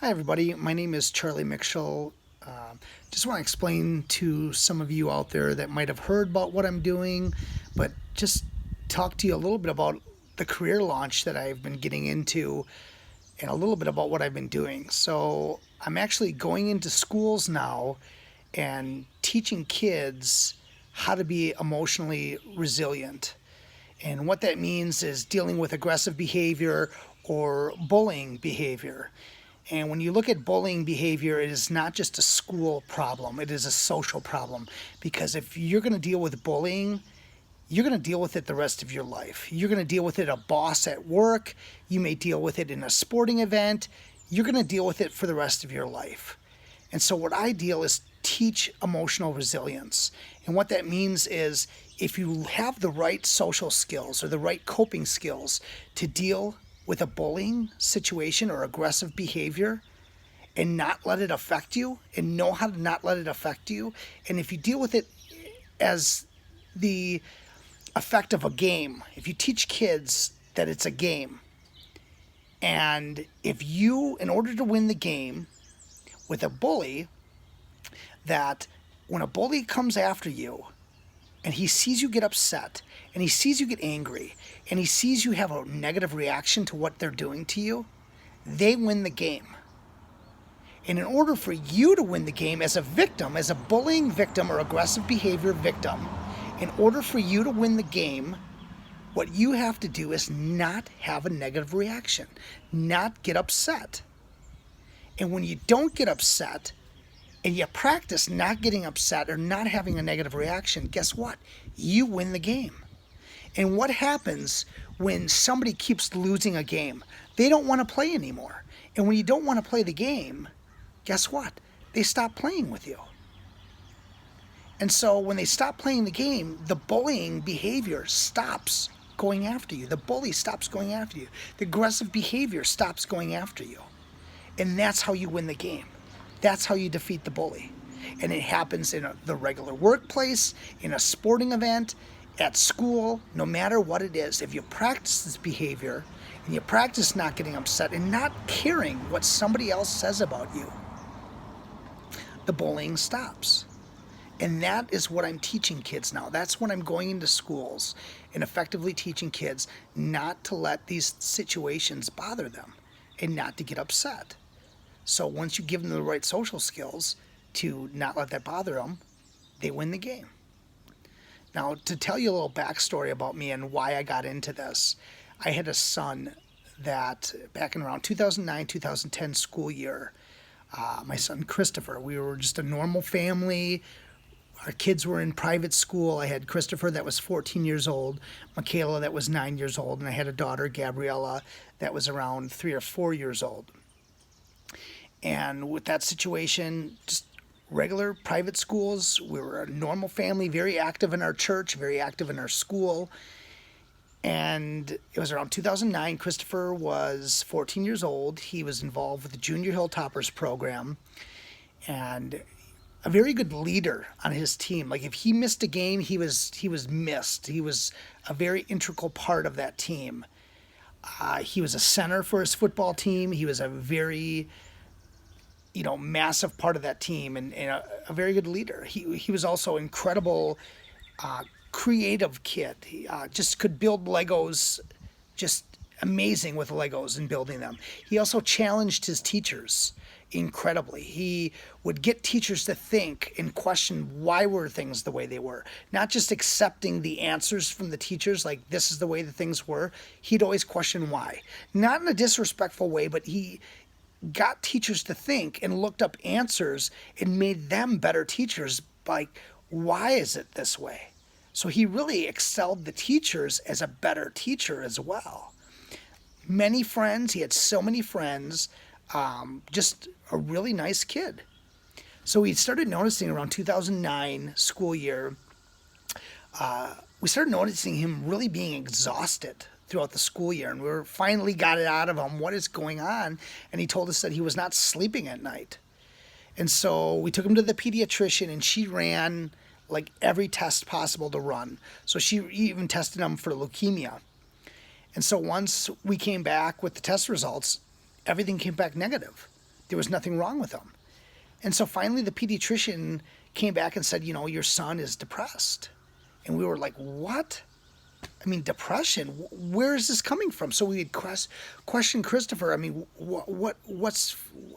Hi, everybody. My name is Charlie Mitchell. Just want to explain to some of you out there that might have heard about what I'm doing, but just talk to you a little bit about the career launch that I've been getting into and a little bit about what I've been doing. So, I'm actually going into schools now and teaching kids how to be emotionally resilient. And what that means is dealing with aggressive behavior or bullying behavior. And when you look at bullying behavior, it is not just a school problem, it is a social problem. Because if you're going to deal with bullying, you're going to deal with it the rest of your life. You're going to deal with it a boss at work, you may deal with it in a sporting event, you're going to deal with it for the rest of your life. And so, what I deal is teach emotional resilience. And what that means is if you have the right social skills or the right coping skills to deal with a bullying situation or aggressive behavior and not let it affect you and know how to not let it affect you. And if you deal with it as the effect of a game, if you teach kids that it's a game, and if you, in order to win the game with a bully, that when a bully comes after you and he sees you get upset and he sees you get angry and he sees you have a negative reaction to what they're doing to you, they win the game. And in order for you to win the game as a victim, as a bullying victim or aggressive behavior victim, in order for you to win the game, what you have to do is not have a negative reaction, not get upset. And when you don't get upset, and you practice not getting upset or not having a negative reaction, guess what? You win the game. And what happens when somebody keeps losing a game? They don't want to play anymore. And when you don't want to play the game, guess what? They stop playing with you. And so when they stop playing the game, the bullying behavior stops going after you. The bully stops going after you. The aggressive behavior stops going after you. And that's how you win the game. That's how you defeat the bully. And it happens in the regular workplace, in a sporting event, at school, no matter what it is. If you practice this behavior and you practice not getting upset and not caring what somebody else says about you, the bullying stops. And that is what I'm teaching kids now. That's when I'm going into schools and effectively teaching kids not to let these situations bother them and not to get upset. So once you give them the right social skills to not let that bother them, they win the game. Now, to tell you a little backstory about me and why I got into this, I had a son that back in around 2009, 2010 school year, my son Christopher, we were just a normal family. Our kids were in private school. I had Christopher that was 14 years old, Michaela that was 9 years old, and I had a daughter, Gabriella, that was around 3 or 4 years old. And with that situation, just regular private schools, we were a normal family, very active in our church, very active in our school. And it was around 2009. Christopher was 14 years old. He was involved with the Junior Hilltoppers program and a very good leader on his team. Like if he missed a game, he was missed. He was a very integral part of that team. He was a center for his football team. He was a very massive part of that team and a very good leader. He was also incredible, creative kid. He just could build Legos, just amazing with Legos and building them. He also challenged his teachers incredibly. He would get teachers to think and question why were things the way they were. Not just accepting the answers from the teachers, like this is the way the things were. He'd always question why. Not in a disrespectful way, but he got teachers to think and looked up answers and made them better teachers. Like, why is it this way? So he really excelled the teachers as a better teacher as well. Many friends, he had so many friends, just a really nice kid. So we started noticing around 2009 school year, we started noticing him really being exhausted throughout the school year, and we finally got it out of him, what is going on? And he told us that he was not sleeping at night. And so we took him to the pediatrician, and she ran like every test possible to run. So she even tested him for leukemia. And so once we came back with the test results, everything came back negative. there was nothing wrong with him. And so finally the pediatrician came back and said, your son is depressed. And we were like, what? I mean, depression? Where is this coming from? So we had questioned Christopher. I mean,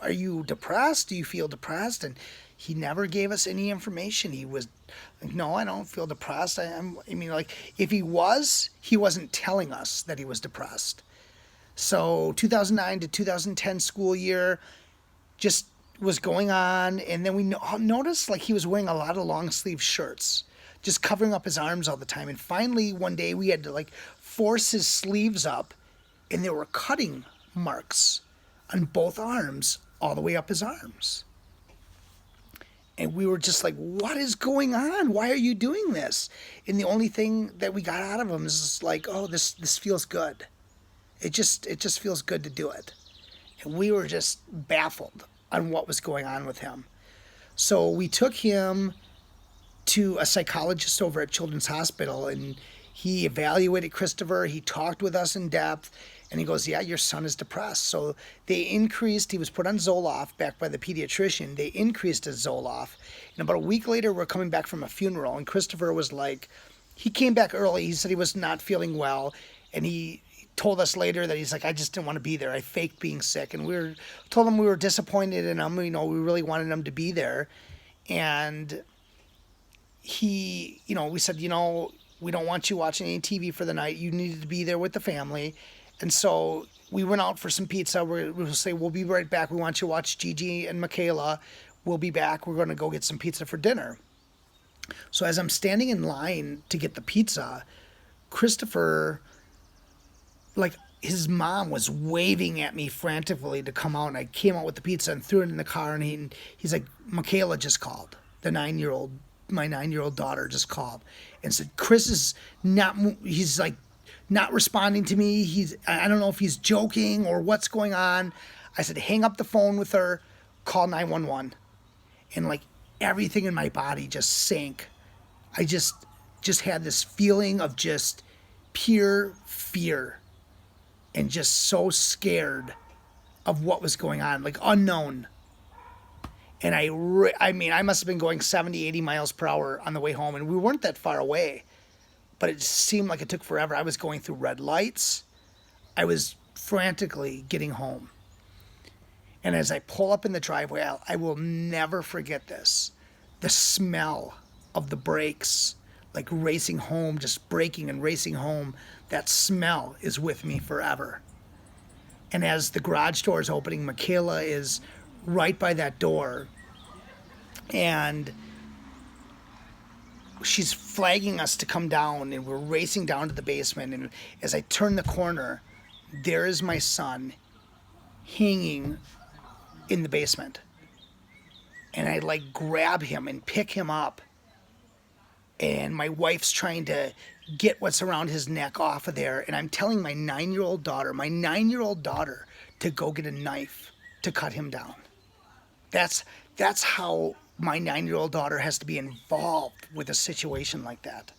are you depressed? Do you feel depressed? And he never gave us any information. He was like, no, I don't feel depressed. If he wasn't telling us that he was depressed. So 2009 to 2010 school year just was going on. And then we noticed like he was wearing a lot of long sleeve shirts, just covering up his arms all the time. And finally, one day we had to like force his sleeves up, and there were cutting marks on both arms all the way up his arms. And we were just like, what is going on? Why are you doing this? And the only thing that we got out of him is like, oh, this feels good. It just feels good to do it. And we were just baffled on what was going on with him. So we took him to a psychologist over at Children's Hospital, and he evaluated Christopher. He talked with us in depth, and he goes, yeah, your son is depressed. So they increased, he was put on Zoloft back by the pediatrician. They increased his Zoloft. And about a week later, we're coming back from a funeral, and Christopher was like, he came back early. He said he was not feeling well, and he told us later that he's like, I just didn't want to be there. I faked being sick. And told him we were disappointed in him. We really wanted him to be there. And he, we said, we don't want you watching any TV for the night. You needed to be there with the family. And so we went out for some pizza. We'll say, we'll be right back. We want you to watch Gigi and Michaela. We'll be back. We're going to go get some pizza for dinner. So as I'm standing in line to get the pizza, Christopher, like his mom was waving at me frantically to come out. And I came out with the pizza and threw it in the car. And he's like, Michaela just called. My 9-year-old daughter just called and said, Chris is he's like not responding to me. I don't know if he's joking or what's going on. I said, hang up the phone with her, call 911. And like everything in my body just sank. I just had this feeling of just pure fear and just so scared of what was going on, like unknown. And I must have been going 70, 80 miles per hour on the way home, and we weren't that far away, but it seemed like it took forever. I was going through red lights. I was frantically getting home. And as I pull up in the driveway, I will never forget this. The smell of the brakes, like racing home, just braking and racing home, that smell is with me forever. And as the garage door is opening, Michaela is right by that door, and she's flagging us to come down, and we're racing down to the basement. And as I turn the corner, there is my son hanging in the basement, and I like grab him and pick him up, and my wife's trying to get what's around his neck off of there, and I'm telling my 9-year-old daughter to go get a knife to cut him down. That's how my 9-year-old daughter has to be involved with a situation like that.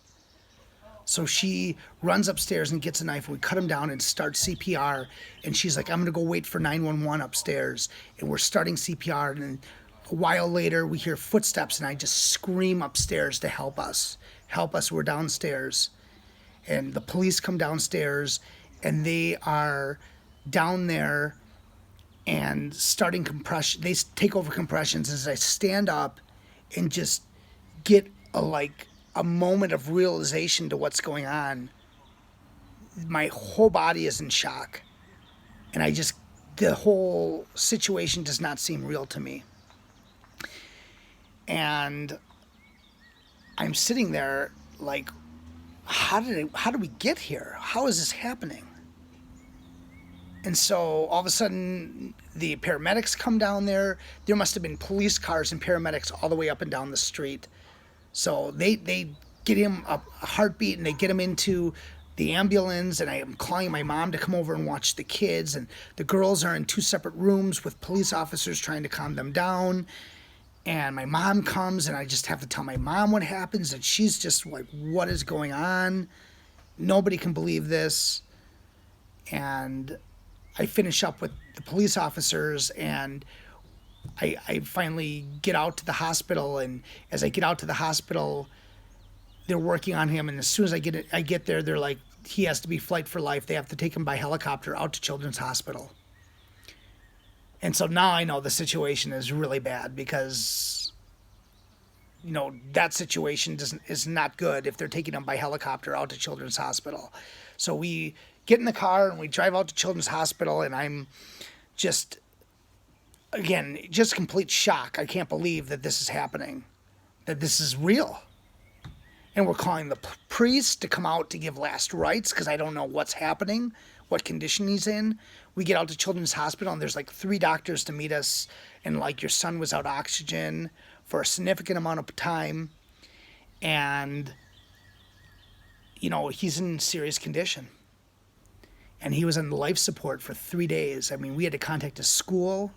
So she runs upstairs and gets a knife, and we cut him down and start CPR. And she's like, I'm going to go wait for 911 upstairs. And we're starting CPR. And a while later, we hear footsteps, and I just scream upstairs to help us. Help us, we're downstairs. And the police come downstairs, and they are down there and starting compression. They take over compressions as I stand up and just get a moment of realization to what's going on. My whole body is in shock, and the whole situation does not seem real to me. And I'm sitting there like, how did we get here? How is this happening? And so all of a sudden, the paramedics come down there. There must have been police cars and paramedics all the way up and down the street. So they get him a heartbeat, and they get him into the ambulance, and I am calling my mom to come over and watch the kids. And the girls are in 2 separate rooms with police officers trying to calm them down. And my mom comes, and I just have to tell my mom what happens. And she's just like, what is going on? Nobody can believe this. And I finish up with the police officers, and I finally get out to the hospital, and as I get out to the hospital, they're working on him. And as soon as I get there, they're like, he has to be flight for life. They have to take him by helicopter out to Children's Hospital. And so now I know the situation is really bad because, that situation is not good if they're taking him by helicopter out to Children's Hospital. So we get in the car and we drive out to Children's Hospital, and I'm just, again, just complete shock. I can't believe that this is happening, that this is real. And we're calling the priest to come out to give last rites because I don't know what's happening, what condition he's in. We get out to Children's Hospital, and there's like 3 doctors to meet us, and like, your son was out of oxygen for a significant amount of time, and he's in serious condition. And he was on life support for 3 days. I mean, we had to contact his school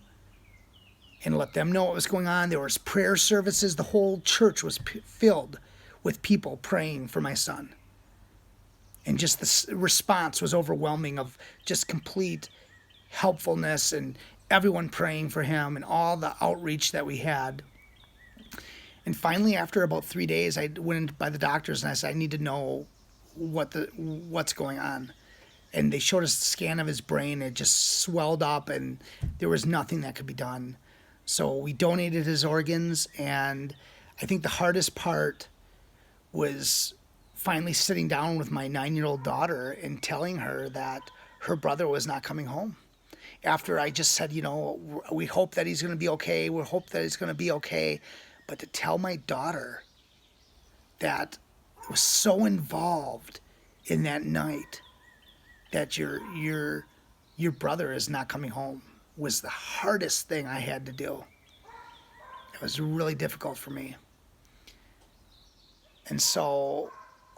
and let them know what was going on. There was prayer services. The whole church was filled with people praying for my son. And just the response was overwhelming of just complete helpfulness and everyone praying for him and all the outreach that we had. And finally, after about 3 days, I went by the doctors and I said, I need to know what's going on. And they showed us the scan of his brain. It just swelled up, and there was nothing that could be done. So we donated his organs, and I think the hardest part was finally sitting down with my 9-year-old daughter and telling her that her brother was not coming home. After I just said, we hope that he's going to be okay. We hope that he's going to be okay. But to tell my daughter that was so involved in that night that your brother is not coming home was the hardest thing I had to do. It was really difficult for me. And so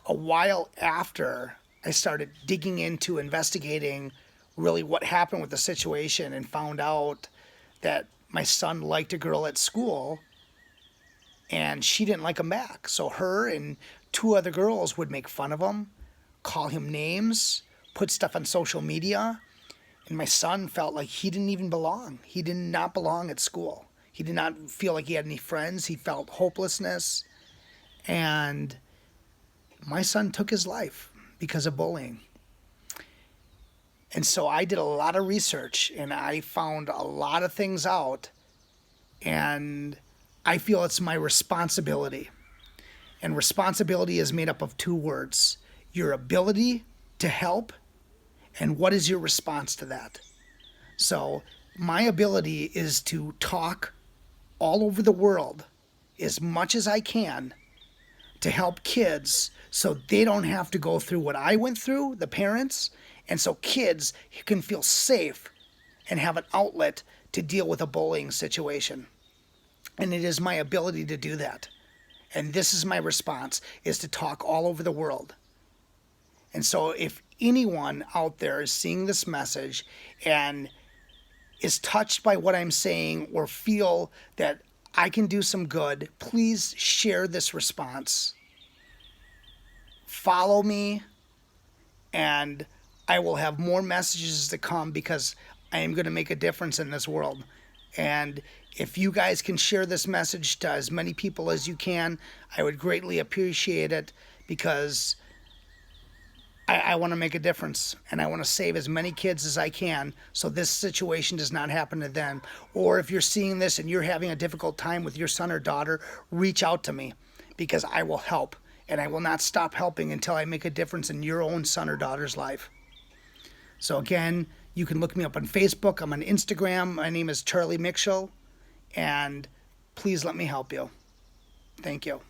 a while after, I started digging into investigating really what happened with the situation, and found out that my son liked a girl at school and she didn't like him back. So her and 2 other girls would make fun of him, call him names, put stuff on social media. And my son felt like he didn't even belong. He did not belong at school. He did not feel like he had any friends. He felt hopelessness. And my son took his life because of bullying. And so I did a lot of research, and I found a lot of things out. And I feel it's my responsibility. And responsibility is made up of 2 words: your ability to help, and what is your response to that. So my ability is to talk all over the world as much as I can to help kids so they don't have to go through what I went through, the parents, and so kids can feel safe and have an outlet to deal with a bullying situation. And it is my ability to do that. And this is my response, is to talk all over the world. And so if anyone out there is seeing this message and is touched by what I'm saying, or feel that I can do some good, please share this response. Follow me, and I will have more messages to come, because I am going to make a difference in this world. And if you guys can share this message to as many people as you can, I would greatly appreciate it, because I want to make a difference, and I want to save as many kids as I can so this situation does not happen to them. Or if you're seeing this and you're having a difficult time with your son or daughter, reach out to me, because I will help, and I will not stop helping until I make a difference in your own son or daughter's life. So again, you can look me up on Facebook. I'm on Instagram. My name is Charlie Mitchell, and please let me help you. Thank you.